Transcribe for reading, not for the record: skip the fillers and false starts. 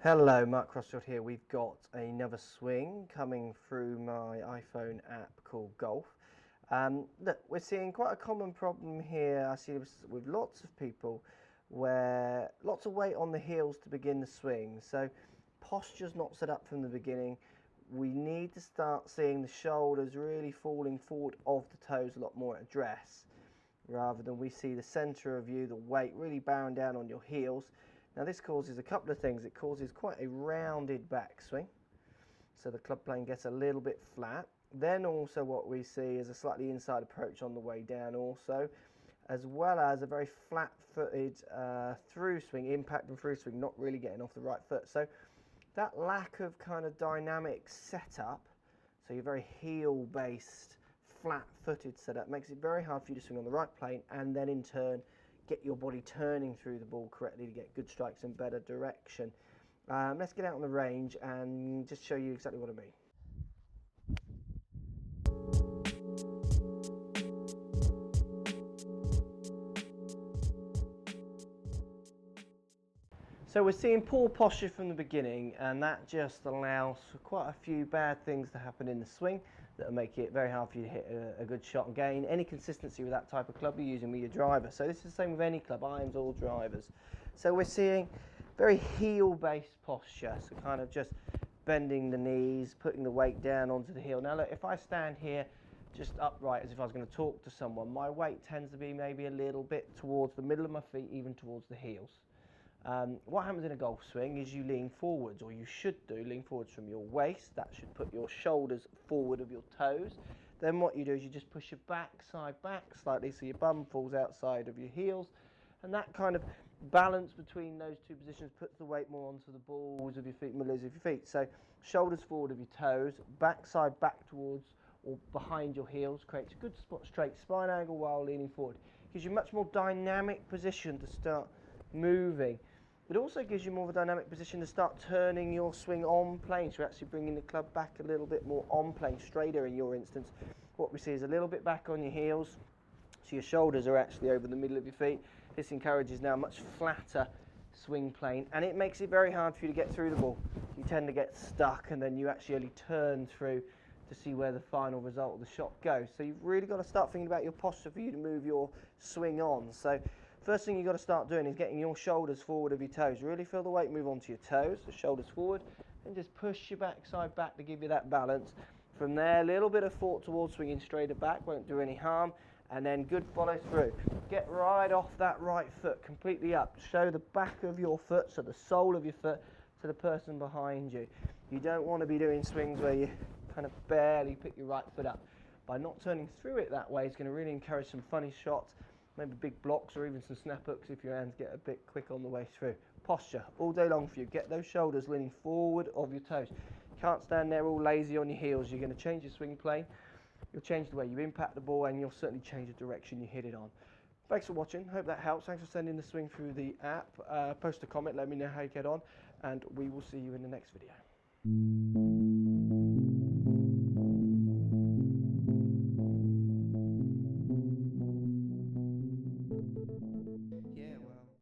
Hello, Mark Crossfield here. We've got another swing coming through my iPhone app called Golf. Look, we're seeing quite a common problem here. I see this with lots of people where lots of weight on the heels to begin the swing. So posture's not set up from the beginning. We need to start seeing the shoulders really falling forward of the toes a lot more at address, rather than we see the center of you, the weight really bearing down on your heels. Now this causes a couple of things. It causes quite a rounded backswing, so the club plane gets a little bit flat. Then also what we see is a slightly inside approach on the way down also, as well as a very flat-footed through swing, impact and through swing, not really getting off the right foot. So that lack of kind of dynamic setup, so you're very heel-based, flat-footed setup, makes it very hard for you to swing on the right plane and then in turn get your body turning through the ball correctly to get good strikes and better direction. Let's get out on the range and just show you exactly what I mean. So we're seeing poor posture from the beginning, and that just allows for quite a few bad things to happen in the swing that will make it very hard for you to hit a good shot and gain any consistency with that type of club you're using with your driver. So this is the same with any club, irons or drivers. So we're seeing very heel-based posture, so kind of just bending the knees, putting the weight down onto the heel. Now look, if I stand here just upright as if I was going to talk to someone, my weight tends to be maybe a little bit towards the middle of my feet, even towards the heels. What happens in a golf swing is you lean forwards, or you should do, lean forwards from your waist. That should put your shoulders forward of your toes. Then what you do is you just push your backside back slightly so your bum falls outside of your heels, and that kind of balance between those two positions puts the weight more onto the balls of your feet, middles of your feet. So shoulders forward of your toes, backside back towards or behind your heels, creates a good straight spine angle while leaning forward. Gives you a much more dynamic position to start moving. It also gives you more of a dynamic position to start turning your swing on plane, so you're actually bringing the club back a little bit more on plane, straighter in your instance. What we see is a little bit back on your heels, so your shoulders are actually over the middle of your feet. This encourages now a much flatter swing plane, and it makes it very hard for you to get through the ball. You tend to get stuck, and then you actually only turn through to see where the final result of the shot goes. So you've really got to start thinking about your posture for you to move your swing on. So first thing you've got to start doing is getting your shoulders forward of your toes. Really feel the weight move onto your toes, the shoulders forward, and just push your backside back to give you that balance. From there, a little bit of thought towards swinging straighter back, won't do any harm, and then good follow through. Get right off that right foot, completely up. Show the back of your foot, so the sole of your foot, to the person behind you. You don't want to be doing swings where you kind of barely pick your right foot up. By not turning through it that way, it's going to really encourage some funny shots, maybe big blocks or even some snap hooks if your hands get a bit quick on the way through. Posture all day long for you. Get those shoulders leaning forward of your toes. You can't stand there all lazy on your heels. You're going to change your swing plane, you'll change the way you impact the ball, and you'll certainly change the direction you hit it on. Thanks for watching, hope that helps. Thanks for sending the swing through the app. Post a comment, let me know how you get on, and we will see you in the next video.